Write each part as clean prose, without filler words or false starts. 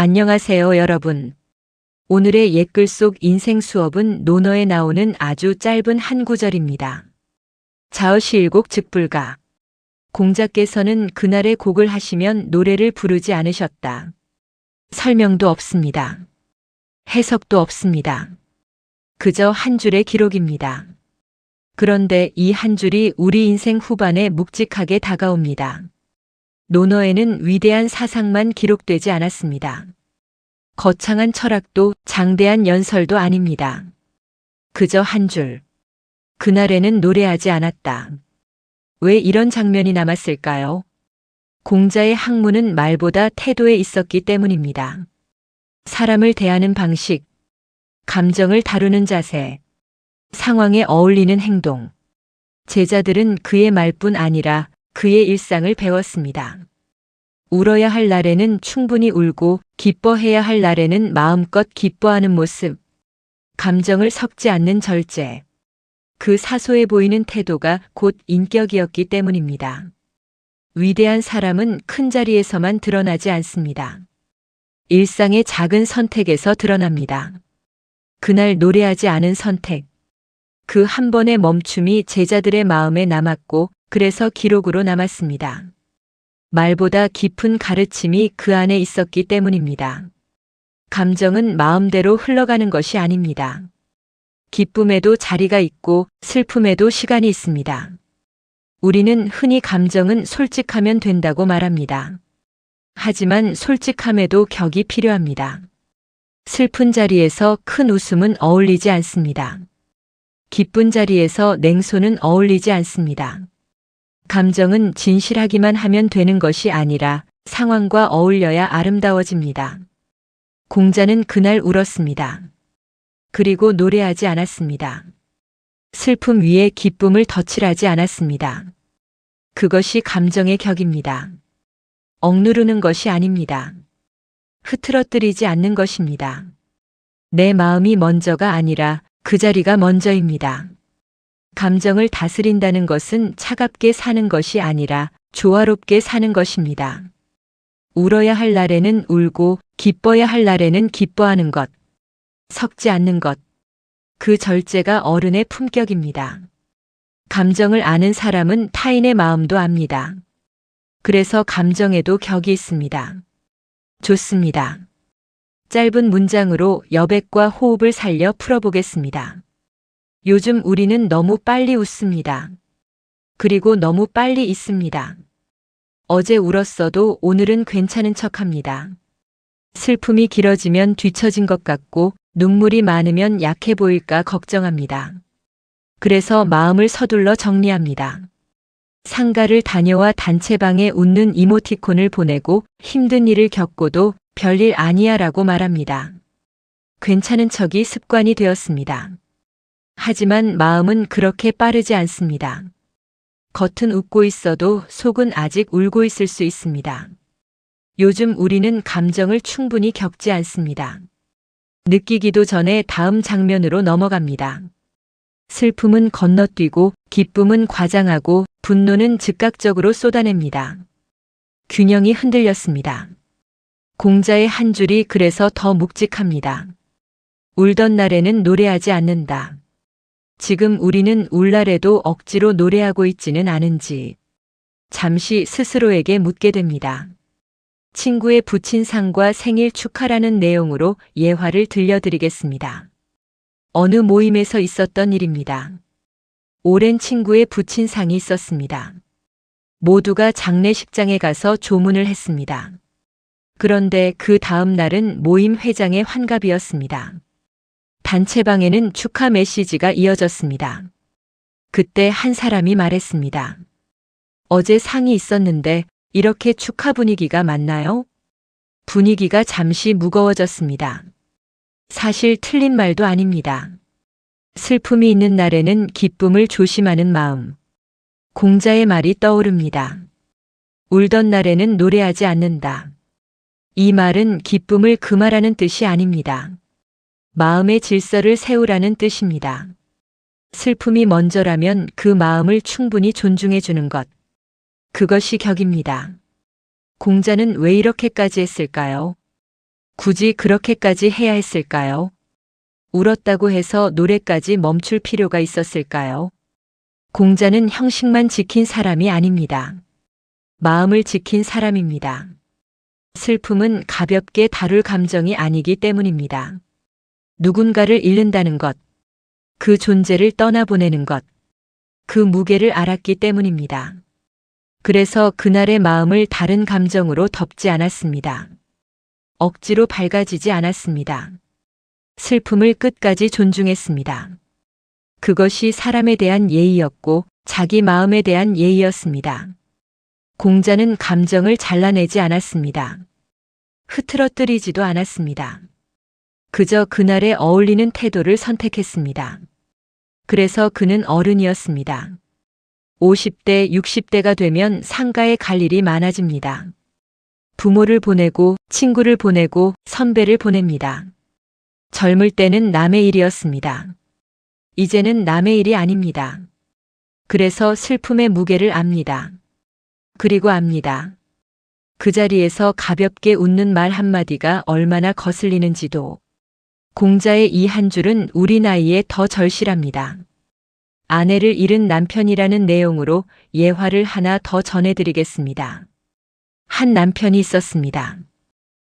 안녕하세요, 여러분. 오늘의 옛글 속 인생 수업은 논어에 나오는 아주 짧은 한 구절입니다. 자어시일곡 즉불가. 공자께서는 그날의 곡을 하시면 노래를 부르지 않으셨다. 설명도 없습니다. 해석도 없습니다. 그저 한 줄의 기록입니다. 그런데 이 한 줄이 우리 인생 후반에 묵직하게 다가옵니다. 논어에는 위대한 사상만 기록되지 않았습니다. 거창한 철학도 장대한 연설도 아닙니다. 그저 한 줄. 그날에는 노래하지 않았다. 왜 이런 장면이 남았을까요? 공자의 학문은 말보다 태도에 있었기 때문입니다. 사람을 대하는 방식, 감정을 다루는 자세, 상황에 어울리는 행동. 제자들은 그의 말뿐 아니라 그의 일상을 배웠습니다. 울어야 할 날에는 충분히 울고 기뻐해야 할 날에는 마음껏 기뻐하는 모습. 감정을 섞지 않는 절제. 그 사소해 보이는 태도가 곧 인격이었기 때문입니다. 위대한 사람은 큰 자리에서만 드러나지 않습니다. 일상의 작은 선택에서 드러납니다. 그날 노래하지 않은 선택. 그 한 번의 멈춤이 제자들의 마음에 남았고 그래서 기록으로 남았습니다. 말보다 깊은 가르침이 그 안에 있었기 때문입니다. 감정은 마음대로 흘러가는 것이 아닙니다. 기쁨에도 자리가 있고 슬픔에도 시간이 있습니다. 우리는 흔히 감정은 솔직하면 된다고 말합니다. 하지만 솔직함에도 격이 필요합니다. 슬픈 자리에서 큰 웃음은 어울리지 않습니다. 기쁜 자리에서 냉소는 어울리지 않습니다. 감정은 진실하기만 하면 되는 것이 아니라 상황과 어울려야 아름다워집니다. 공자는 그날 울었습니다. 그리고 노래하지 않았습니다. 슬픔 위에 기쁨을 덧칠하지 않았습니다. 그것이 감정의 격입니다. 억누르는 것이 아닙니다. 흐트러뜨리지 않는 것입니다. 내 마음이 먼저가 아니라 그 자리가 먼저입니다. 감정을 다스린다는 것은 차갑게 사는 것이 아니라 조화롭게 사는 것입니다. 울어야 할 날에는 울고 기뻐야 할 날에는 기뻐하는 것. 섞지 않는 것. 그 절제가 어른의 품격입니다. 감정을 아는 사람은 타인의 마음도 압니다. 그래서 감정에도 격이 있습니다. 좋습니다. 짧은 문장으로 여백과 호흡을 살려 풀어보겠습니다. 요즘 우리는 너무 빨리 웃습니다. 그리고 너무 빨리 잊습니다. 어제 울었어도 오늘은 괜찮은 척합니다. 슬픔이 길어지면 뒤처진 것 같고 눈물이 많으면 약해 보일까 걱정합니다. 그래서 마음을 서둘러 정리합니다. 상가를 다녀와 단체방에 웃는 이모티콘을 보내고 힘든 일을 겪고도 별일 아니야 라고 말합니다. 괜찮은 척이 습관이 되었습니다. 하지만 마음은 그렇게 빠르지 않습니다. 겉은 웃고 있어도 속은 아직 울고 있을 수 있습니다. 요즘 우리는 감정을 충분히 겪지 않습니다. 느끼기도 전에 다음 장면으로 넘어갑니다. 슬픔은 건너뛰고 기쁨은 과장하고 분노는 즉각적으로 쏟아냅니다. 균형이 흔들렸습니다. 공자의 한 줄이 그래서 더 묵직합니다. 울던 날에는 노래하지 않는다. 지금 우리는 울 날에도 억지로 노래하고 있지는 않은지 잠시 스스로에게 묻게 됩니다. 친구의 붙인 상과 생일 축하라는 내용으로 예화를 들려드리겠습니다. 어느 모임에서 있었던 일입니다. 오랜 친구의 붙인 상이 있었습니다. 모두가 장례식장에 가서 조문을 했습니다. 그런데 그 다음 날은 모임 회장의 환갑이었습니다. 단체방에는 축하 메시지가 이어졌습니다. 그때 한 사람이 말했습니다. 어제 상이 있었는데 이렇게 축하 분위기가 맞나요? 분위기가 잠시 무거워졌습니다. 사실 틀린 말도 아닙니다. 슬픔이 있는 날에는 기쁨을 조심하는 마음. 공자의 말이 떠오릅니다. 울던 날에는 노래하지 않는다. 이 말은 기쁨을 금하라는 뜻이 아닙니다. 마음의 질서를 세우라는 뜻입니다. 슬픔이 먼저라면 그 마음을 충분히 존중해 주는 것. 그것이 격입니다. 공자는 왜 이렇게까지 했을까요? 굳이 그렇게까지 해야 했을까요? 울었다고 해서 노래까지 멈출 필요가 있었을까요? 공자는 형식만 지킨 사람이 아닙니다. 마음을 지킨 사람입니다. 슬픔은 가볍게 다룰 감정이 아니기 때문입니다. 누군가를 잃는다는 것, 그 존재를 떠나보내는 것, 그 무게를 알았기 때문입니다. 그래서 그날의 마음을 다른 감정으로 덮지 않았습니다. 억지로 밝아지지 않았습니다. 슬픔을 끝까지 존중했습니다. 그것이 사람에 대한 예의였고 자기 마음에 대한 예의였습니다. 공자는 감정을 잘라내지 않았습니다. 흐트러뜨리지도 않았습니다. 그저 그날에 어울리는 태도를 선택했습니다. 그래서 그는 어른이었습니다. 50대, 60대가 되면 상가에 갈 일이 많아집니다. 부모를 보내고 친구를 보내고 선배를 보냅니다. 젊을 때는 남의 일이었습니다. 이제는 남의 일이 아닙니다. 그래서 슬픔의 무게를 압니다. 그리고 압니다. 그 자리에서 가볍게 웃는 말 한마디가 얼마나 거슬리는지도. 공자의 이 한 줄은 우리 나이에 더 절실합니다. 아내를 잃은 남편이라는 내용으로 예화를 하나 더 전해드리겠습니다. 한 남편이 있었습니다.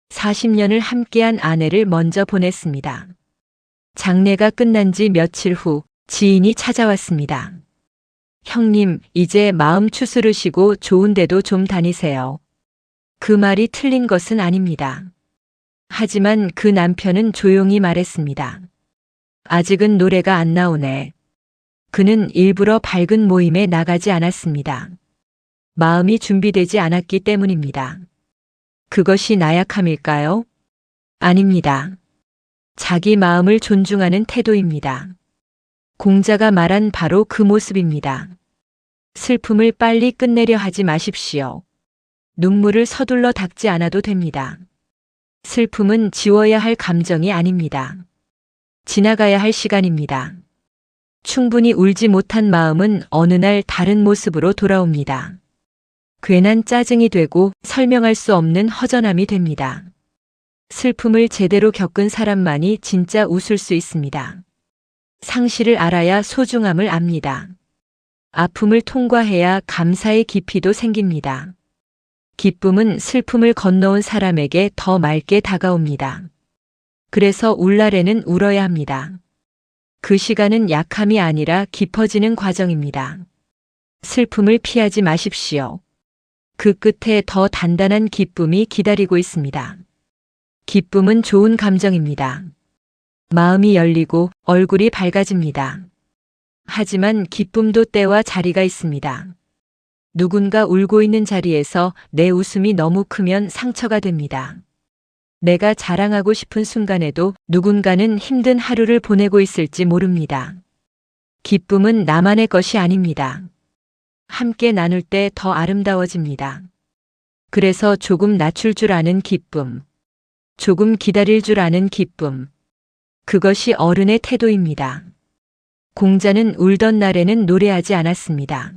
40년을 함께한 아내를 먼저 보냈습니다. 장례가 끝난 지 며칠 후 지인이 찾아왔습니다. 형님, 이제 마음 추스르시고 좋은 데도 좀 다니세요. 그 말이 틀린 것은 아닙니다. 하지만 그 남편은 조용히 말했습니다. 아직은 노래가 안 나오네. 그는 일부러 밝은 모임에 나가지 않았습니다. 마음이 준비되지 않았기 때문입니다. 그것이 나약함일까요? 아닙니다. 자기 마음을 존중하는 태도입니다. 공자가 말한 바로 그 모습입니다. 슬픔을 빨리 끝내려 하지 마십시오. 눈물을 서둘러 닦지 않아도 됩니다. 슬픔은 지워야 할 감정이 아닙니다. 지나가야 할 시간입니다. 충분히 울지 못한 마음은 어느 날 다른 모습으로 돌아옵니다. 괜한 짜증이 되고 설명할 수 없는 허전함이 됩니다. 슬픔을 제대로 겪은 사람만이 진짜 웃을 수 있습니다. 상실을 알아야 소중함을 압니다. 아픔을 통과해야 감사의 깊이도 생깁니다. 기쁨은 슬픔을 건너온 사람에게 더 맑게 다가옵니다. 그래서 울 날에는 울어야 합니다. 그 시간은 약함이 아니라 깊어지는 과정입니다. 슬픔을 피하지 마십시오. 그 끝에 더 단단한 기쁨이 기다리고 있습니다. 기쁨은 좋은 감정입니다. 마음이 열리고 얼굴이 밝아집니다. 하지만 기쁨도 때와 자리가 있습니다. 누군가 울고 있는 자리에서 내 웃음이 너무 크면 상처가 됩니다. 내가 자랑하고 싶은 순간에도 누군가는 힘든 하루를 보내고 있을지 모릅니다. 기쁨은 나만의 것이 아닙니다. 함께 나눌 때 더 아름다워집니다. 그래서 조금 낮출 줄 아는 기쁨, 조금 기다릴 줄 아는 기쁨, 그것이 어른의 태도입니다. 공자는 울던 날에는 노래하지 않았습니다.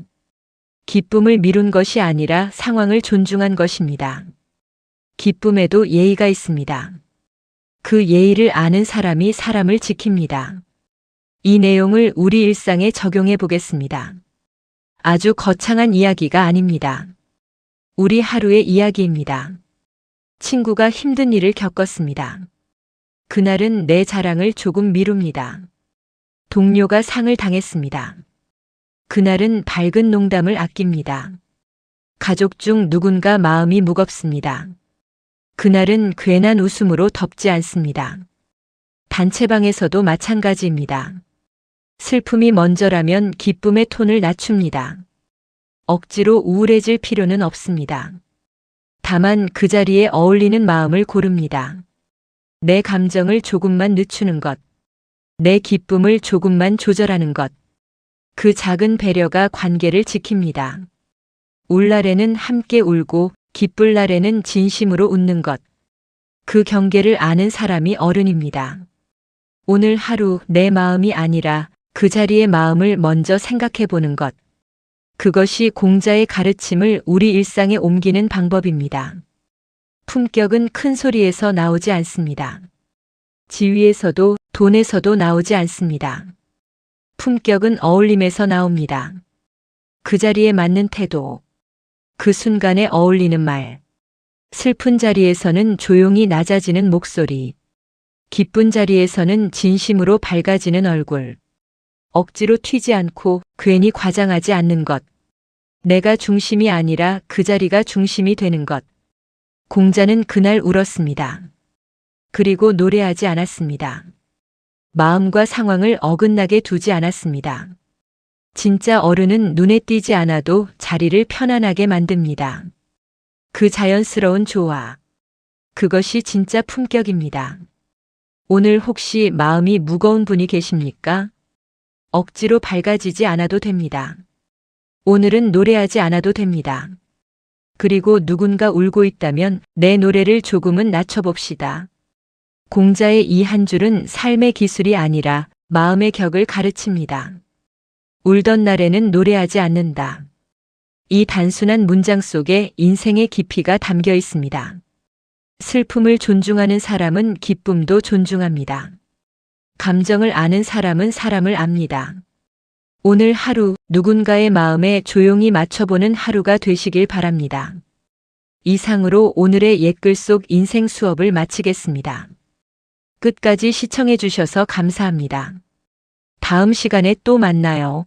기쁨을 미룬 것이 아니라 상황을 존중한 것입니다. 기쁨에도 예의가 있습니다. 그 예의를 아는 사람이 사람을 지킵니다. 이 내용을 우리 일상에 적용해 보겠습니다. 아주 거창한 이야기가 아닙니다. 우리 하루의 이야기입니다. 친구가 힘든 일을 겪었습니다. 그날은 내 자랑을 조금 미룹니다. 동료가 상을 당했습니다. 그날은 밝은 농담을 아낍니다. 가족 중 누군가 마음이 무겁습니다. 그날은 괜한 웃음으로 덮지 않습니다. 단체방에서도 마찬가지입니다. 슬픔이 먼저라면 기쁨의 톤을 낮춥니다. 억지로 우울해질 필요는 없습니다. 다만 그 자리에 어울리는 마음을 고릅니다. 내 감정을 조금만 늦추는 것, 내 기쁨을 조금만 조절하는 것, 그 작은 배려가 관계를 지킵니다. 울 날에는 함께 울고 기쁠 날에는 진심으로 웃는 것, 그 경계를 아는 사람이 어른입니다. 오늘 하루 내 마음이 아니라 그 자리의 마음을 먼저 생각해 보는 것, 그것이 공자의 가르침을 우리 일상에 옮기는 방법입니다. 품격은 큰 소리에서 나오지 않습니다. 지위에서도 돈에서도 나오지 않습니다. 품격은 어울림에서 나옵니다. 그 자리에 맞는 태도, 그 순간에 어울리는 말, 슬픈 자리에서는 조용히 낮아지는 목소리, 기쁜 자리에서는 진심으로 밝아지는 얼굴, 억지로 튀지 않고 괜히 과장하지 않는 것, 내가 중심이 아니라 그 자리가 중심이 되는 것. 공자는 그날 울었습니다. 그리고 노래하지 않았습니다. 마음과 상황을 어긋나게 두지 않았습니다. 진짜 어른은 눈에 띄지 않아도 자리를 편안하게 만듭니다. 그 자연스러운 조화. 그것이 진짜 품격입니다. 오늘 혹시 마음이 무거운 분이 계십니까? 억지로 밝아지지 않아도 됩니다. 오늘은 노래하지 않아도 됩니다. 그리고 누군가 울고 있다면 내 노래를 조금은 낮춰봅시다. 공자의 이 한 줄은 삶의 기술이 아니라 마음의 격을 가르칩니다. 울던 날에는 노래하지 않는다. 이 단순한 문장 속에 인생의 깊이가 담겨 있습니다. 슬픔을 존중하는 사람은 기쁨도 존중합니다. 감정을 아는 사람은 사람을 압니다. 오늘 하루 누군가의 마음에 조용히 맞춰보는 하루가 되시길 바랍니다. 이상으로 오늘의 옛글 속 인생 수업을 마치겠습니다. 끝까지 시청해 주셔서 감사합니다. 다음 시간에 또 만나요.